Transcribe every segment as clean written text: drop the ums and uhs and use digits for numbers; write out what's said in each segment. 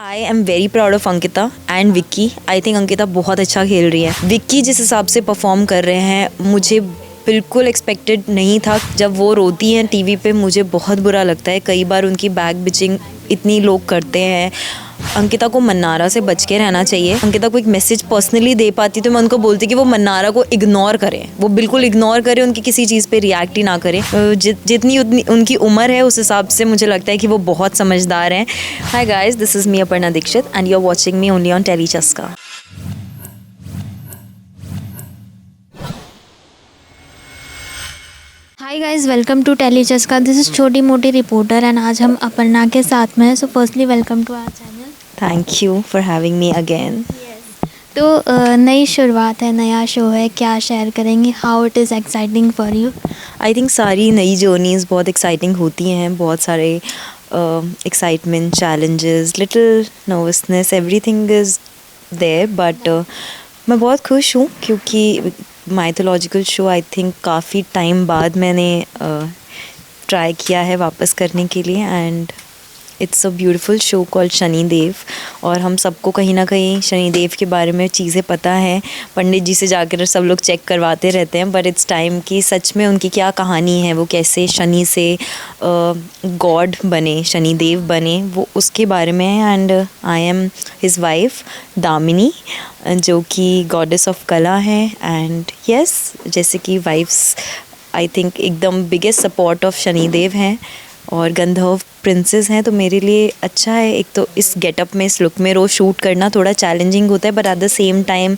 I am very proud of Ankita and Vicky. I think Ankita बहुत अच्छा खेल रही है। विक्की जिस हिसाब से परफॉर्म कर रहे हैं मुझे बिल्कुल एक्सपेक्टेड नहीं था। जब वो रोती हैं टीवी पे मुझे बहुत बुरा लगता है। कई बार उनकी बैक बिचिंग इतनी लोग करते हैं। अंकिता को मन्नारा से बच के रहना चाहिए। अंकिता को एक मैसेज पर्सनली दे पाती तो मैं उनको बोलती कि वो मन्नारा को इग्नोर करें, वो बिल्कुल इग्नोर करें, उनकी किसी चीज़ पे रिएक्ट ही ना करें। जितनी उतनी उनकी उम्र है उस हिसाब से मुझे लगता है कि वो बहुत समझदार हैं। Hi guys, this is me Aparna Dixit and you are watching me only on Tele Chaska. Hi guys, welcome to Tele Chaska. This is छोटी मोटी रिपोर्टर एंड आज हम अपर्णा के साथ में हैं। So firstly welcome to our channel. Thank you for having me again. तो नई शुरुआत है, नया शो है, क्या शेयर करेंगे? How it is exciting for you? I think सारी नई जर्नीज़ बहुत एक्साइटिंग होती हैं। बहुत सारे excitement, challenges, little nervousness, everything is there. But मैं बहुत खुश हूँ क्योंकि माइथोलॉजिकल शो आई थिंक काफ़ी टाइम बाद मैंने ट्राई किया है वापस करने के लिए and it's a beautiful show called Shanidev. और हम सबको कहीं ना कहीं शनिदेव के बारे में चीज़ें पता हैं। पंडित जी से जाकर सब लोग चेक करवाते रहते हैं, बट इट्स टाइम कि सच में उनकी क्या कहानी है, वो कैसे शनि से गॉड बने, शनिदेव बने, वो उसके बारे में है। And I am his wife Damini, जो कि गॉडेस ऑफ कला है। एंड यस, जैसे कि वाइफ्स आई थिंक एकदम बिगेस्ट सपोर्ट ऑफ शनिदेव हैं और गंधर्व प्रिंसेस हैं, तो मेरे लिए अच्छा है। एक तो इस गेटअप में, इस लुक में रोज़ शूट करना थोड़ा चैलेंजिंग होता है, but at the same time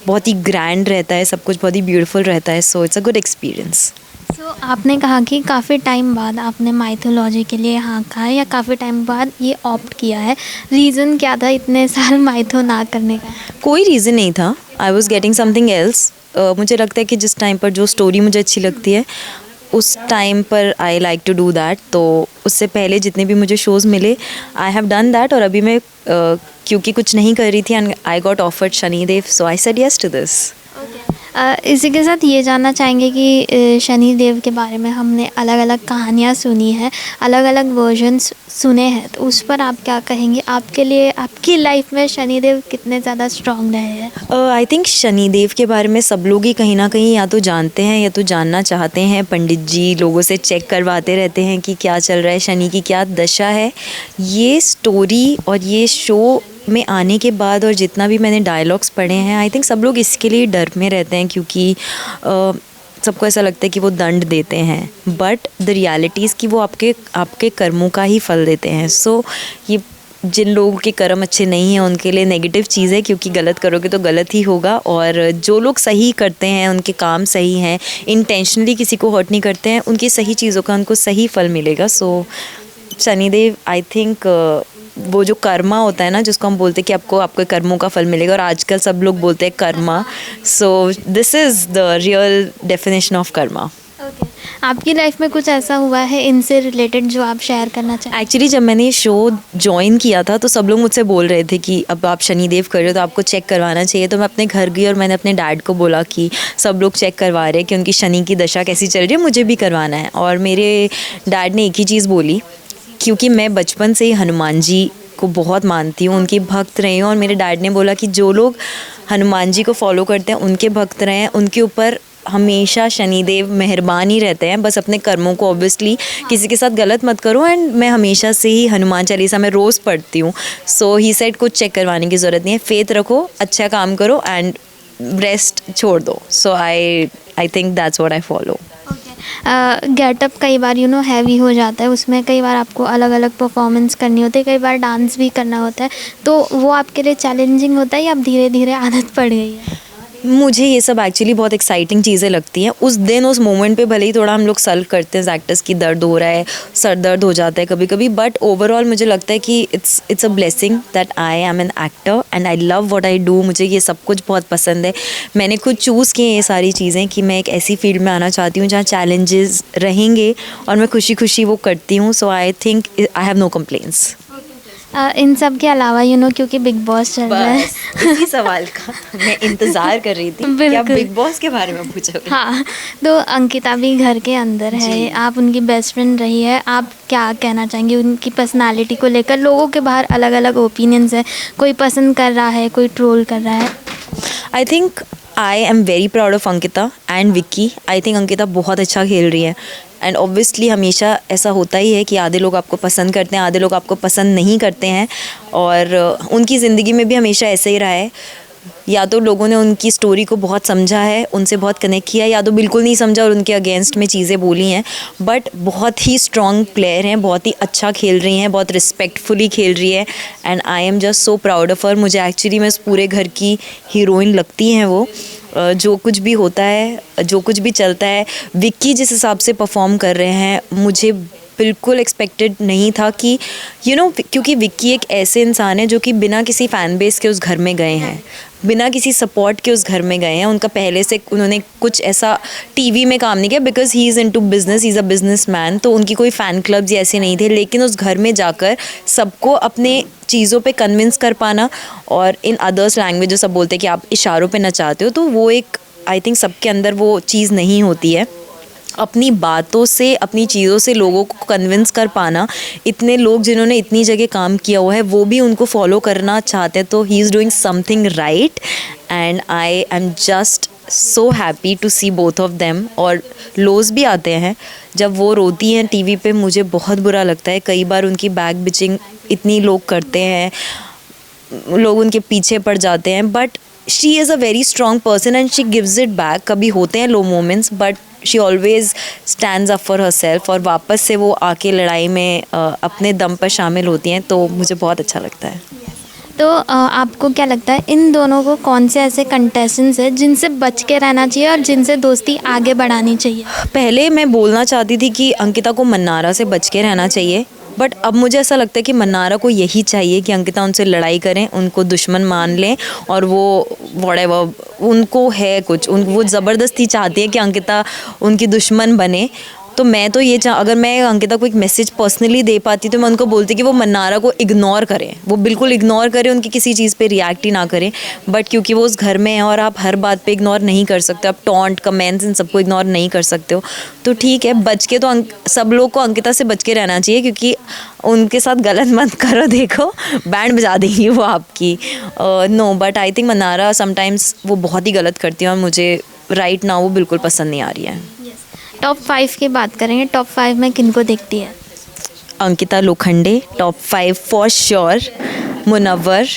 बहुत ही ग्रैंड रहता है, सब कुछ बहुत ही ब्यूटीफुल रहता है। So it's a good experience. So आपने कहा कि काफ़ी टाइम बाद आपने माइथोलॉजी के लिए हाँ कहा है, या काफ़ी टाइम बाद ये ऑप्ट किया है। रीज़न क्या था इतने साल माइथो ना करने का? कोई रीज़न नहीं था। I was getting something else. मुझे लगता है कि जिस टाइम पर जो स्टोरी मुझे अच्छी लगती है उस टाइम पर I like to do that. तो उससे पहले जितने भी मुझे शोज़ मिले आई हैव डन दैट। और अभी मैं क्योंकि कुछ नहीं कर रही थी and I got offered Shanidev, so I said yes to this. इसी के साथ ये जानना चाहेंगे कि शनिदेव के बारे में हमने अलग अलग कहानियाँ सुनी हैं, अलग अलग वर्जन्स सुने हैं, तो उस पर आप क्या कहेंगे? आपके लिए, आपकी लाइफ में शनिदेव कितने ज़्यादा स्ट्रॉन्ग रहे हैं? आई थिंक शनिदेव के बारे में सब लोग ही कहीं ना कहीं या तो जानते हैं या तो जानना चाहते हैं। पंडित जी लोगों से चेक करवाते रहते हैं कि क्या चल रहा है, शनि की क्या दशा है। ये स्टोरी और ये शो में आने के बाद और जितना भी मैंने डायलॉग्स पढ़े हैं, आई थिंक सब लोग इसके लिए डर में रहते हैं क्योंकि सबको ऐसा लगता है कि वो दंड देते हैं, बट द रियलिटीज़ कि वो आपके कर्मों का ही फल देते हैं। सो ये जिन लोगों के कर्म अच्छे नहीं हैं उनके लिए नेगेटिव चीज़ है, क्योंकि गलत करोगे तो गलत ही होगा। और जो लोग सही करते हैं, उनके काम सही हैं, इंटेंशनली किसी को हर्ट नहीं करते हैं, उनकी सही चीज़ों का उनको सही फल मिलेगा। सो शनिदेव आई थिंक वो जो कर्मा होता है ना, जिसको हम बोलते हैं कि आपको आपके कर्मों का फल मिलेगा, और आजकल सब लोग बोलते हैं Karma. So this is the real definition of Karma. आपकी लाइफ में कुछ ऐसा हुआ है इनसे रिलेटेड जो आप शेयर करना चाहें? एक्चुअली जब मैंने ये शो ज्वाइन किया था तो सब लोग मुझसे बोल रहे थे कि अब आप शनिदेव कर रहे हो तो आपको चेक करवाना चाहिए। तो मैं अपने घर गई और मैंने अपने डैड को बोला कि सब लोग चेक करवा रहे हैं कि उनकी शनि की दशा कैसी चल रही है, मुझे भी करवाना है। और मेरे डैड ने एक ही चीज़ बोली, क्योंकि मैं बचपन से ही हनुमान जी को बहुत मानती हूँ, उनकी भक्त रही हूँ। और मेरे डैड ने बोला कि जो लोग हनुमान जी को फॉलो करते हैं, उनके भक्त रहे हैं, उनके ऊपर हमेशा शनिदेव मेहरबान ही रहते हैं। बस अपने कर्मों को ऑब्वियसली किसी के साथ गलत मत करो। एंड मैं हमेशा से ही हनुमान चालीसा मैं रोज़ पढ़ती हूँ। सो ही सेड कुछ चेक करवाने की ज़रूरत नहीं है, फेथ रखो, अच्छा काम करो एंड रेस्ट छोड़ दो। So I think that's what I follow. Getup कई बार हैवी हो जाता है, उसमें कई बार आपको अलग अलग परफॉर्मेंस करनी होती है, कई बार डांस भी करना होता है, तो वो आपके लिए चैलेंजिंग होता है या अब धीरे धीरे आदत पड़ गई है? मुझे ये सब एक्चुअली बहुत एक्साइटिंग चीज़ें लगती हैं। उस दिन उस मोमेंट पे भले ही थोड़ा हम लोग सल्व करते हैं, एक्टर्स की दर्द हो रहा है, सर दर्द हो जाता है कभी कभी, बट ओवरऑल मुझे लगता है कि it's a blessing that I am an actor and I love what I do. मुझे ये सब कुछ बहुत पसंद है। मैंने खुद चूज़ किए ये सारी चीज़ें कि मैं एक ऐसी फील्ड में आना चाहती हूँ जहाँ चैलेंजेस रहेंगे और मैं खुशी खुशी वो करती हूँ। So I think I have no complaints. इन सब के अलावा क्योंकि बिग बॉस चल रहा है। बस इसी सवाल का मैं इंतज़ार कर रही थी कि आप बिल्कुल। बिग बॉस के बारे में पूछोगे। हाँ, तो अंकिता भी घर के अंदर है, जी। आप उनकी बेस्ट फ्रेंड रही है, आप क्या कहना चाहेंगे उनकी पर्सनालिटी को लेकर? लोगों के बाहर अलग अलग ओपिनियंस है, कोई पसंद कर रहा है, कोई ट्रोल कर रहा है। आई think I am very proud of Ankita and Vicky. I think Ankita बहुत अच्छा खेल रही है एंड ऑब्वियसली हमेशा ऐसा होता ही है कि आधे लोग आपको पसंद करते हैं, आधे लोग आपको पसंद नहीं करते हैं, और उनकी ज़िंदगी में भी हमेशा ऐसे ही रहा है। या तो लोगों ने उनकी स्टोरी को बहुत समझा है, उनसे बहुत कनेक्ट किया, या तो बिल्कुल नहीं समझा और उनके अगेंस्ट में चीज़ें बोली हैं। बट बहुत ही स्ट्रॉन्ग प्लेयर हैं, बहुत ही अच्छा खेल रही हैं, बहुत रिस्पेक्टफुली खेल रही है and I am just so proud of her. मुझे एक्चुअली में उस पूरे घर की हीरोइन लगती हैं वो। जो कुछ भी होता है, जो कुछ भी चलता है, विक्की जिस हिसाब से परफॉर्म कर रहे हैं, मुझे बिल्कुल एक्सपेक्टेड नहीं था कि क्योंकि विक्की एक ऐसे इंसान है जो कि बिना किसी फ़ैन बेस के उस घर में गए हैं, बिना किसी सपोर्ट के उस घर में गए हैं। उनका पहले से उन्होंने कुछ ऐसा टीवी में काम नहीं किया because he is into business, he is a business man, तो उनकी कोई फ़ैन क्लब्स ऐसे नहीं थे। लेकिन उस घर में जाकर सबको अपने चीज़ों पे कन्विंस कर पाना, और इन अदर्स लैंग्वेज जो सब बोलते हैं कि आप इशारों पे नचाते हो, तो वो एक आई थिंक सबके अंदर वो चीज़ नहीं होती है। अपनी बातों से, अपनी चीज़ों से लोगों को कन्विंस कर पाना, इतने लोग जिन्होंने इतनी जगह काम किया हुआ है वो भी उनको फॉलो करना चाहते हैं, तो he is doing something right and I am just so happy to see both of them. और लोज भी आते हैं जब वो रोती हैं टीवी पे, मुझे बहुत बुरा लगता है। कई बार उनकी बैक बिचिंग इतनी लोग करते हैं, लोग उनके पीछे पड़ जाते हैं, but she is a very strong person and she gives it back. कभी होते हैं low moments but she always stands up for her self, और वापस से वो आके लड़ाई में अपने दम पर शामिल होती हैं, तो मुझे बहुत अच्छा लगता है। तो आपको क्या लगता है इन दोनों को कौन से ऐसे कंटेस्टेंट्स हैं जिनसे बच के रहना चाहिए और जिनसे दोस्ती आगे बढ़ानी चाहिए? पहले मैं बोलना चाहती थी कि अंकिता को मन्नारा से बच के रहना चाहिए, बट अब मुझे ऐसा लगता है कि मन्नारा को यही चाहिए कि अंकिता उनसे लड़ाई करें, उनको दुश्मन मान लें, और वो व्हाटएवर उनको है कुछ वो ज़बरदस्ती चाहती है कि अंकिता उनकी दुश्मन बने। तो मैं तो ये अगर मैं अंकिता को एक मैसेज पर्सनली दे पाती तो मैं उनको बोलती कि वो मन्नारा को इग्नोर करें, वो बिल्कुल इग्नोर करें, उनकी किसी चीज़ पे रिएक्ट ही ना करें। बट क्योंकि वो उस घर में है और आप हर बात पे इग्नोर नहीं कर सकते, आप टॉन्ट कमेंट्स इन सबको इग्नोर नहीं कर सकते हो, तो ठीक है बच के, तो सब लोग को अंकिता से बच के रहना चाहिए, क्योंकि उनके साथ गलत मत करो, देखो बैंड बजा देंगी वो आपकी। No, but I think Mannara sometimes वो बहुत ही गलत करती है और मुझे राइट नाउ वो बिल्कुल पसंद नहीं आ रही है। टॉप 5 की बात करेंगे, टॉप 5 में किनको देखती है? Ankita Lokhande top 5 for sure, Munawar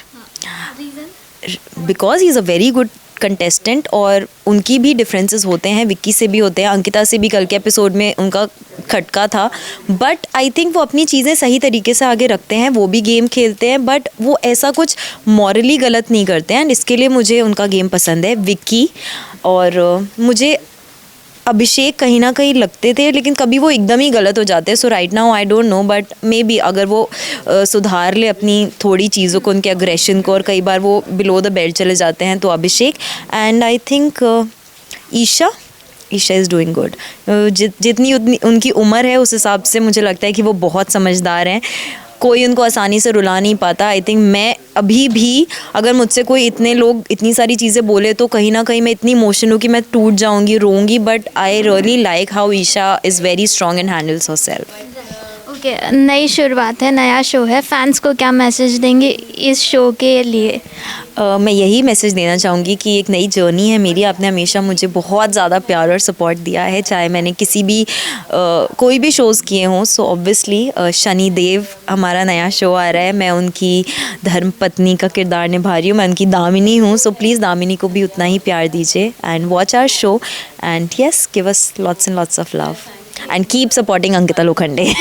because he is a very good contestant, और उनकी भी डिफरेंसेस होते हैं, विक्की से भी होते हैं, अंकिता से भी कल के एपिसोड में उनका खटका था, बट आई थिंक वो अपनी चीज़ें सही तरीके से आगे रखते हैं, वो भी गेम खेलते हैं, बट वो ऐसा कुछ मॉरली गलत नहीं करते हैं, एंड इसके लिए मुझे उनका गेम पसंद है, विक्की। और मुझे अभिषेक कहीं ना कहीं लगते थे, लेकिन कभी वो एकदम ही गलत हो जाते हैं, so right now I don't know, but maybe अगर वो सुधार ले अपनी थोड़ी चीज़ों को, उनके अग्रेशन को, और कई बार वो बिलो द बेल्ट चले जाते हैं, तो Abhishek. And I think Isha is doing good. जितनी उनकी उम्र है उस हिसाब से मुझे लगता है कि वो बहुत समझदार हैं, कोई उनको आसानी से रुला नहीं पाता। आई थिंक मैं अभी भी अगर मुझसे कोई इतने लोग इतनी सारी चीज़ें बोले तो कहीं ना कहीं मैं इतनी इमोशनल हूँ कि मैं टूट जाऊँगी, रोऊंगी, but I really like how Isha is very strong and handles herself. Okay, नई शुरुआत है, नया शो है, फैंस को क्या मैसेज देंगे इस शो के लिए? मैं यही मैसेज देना चाहूँगी कि एक नई जर्नी है मेरी, आपने हमेशा मुझे बहुत ज़्यादा प्यार और सपोर्ट दिया है, चाहे मैंने किसी भी कोई भी शोज़ किए हों। सो ऑब्वियसली शनि देव हमारा नया शो आ रहा है, मैं उनकी धर्मपत्नी का किरदार निभा रही हूँ, मैं उनकी दामिनी हूँ, सो प्लीज़ दामिनी को भी उतना ही प्यार दीजिए and watch our show and yes, give us lots and lots of love and keep supporting Ankita Lokhande.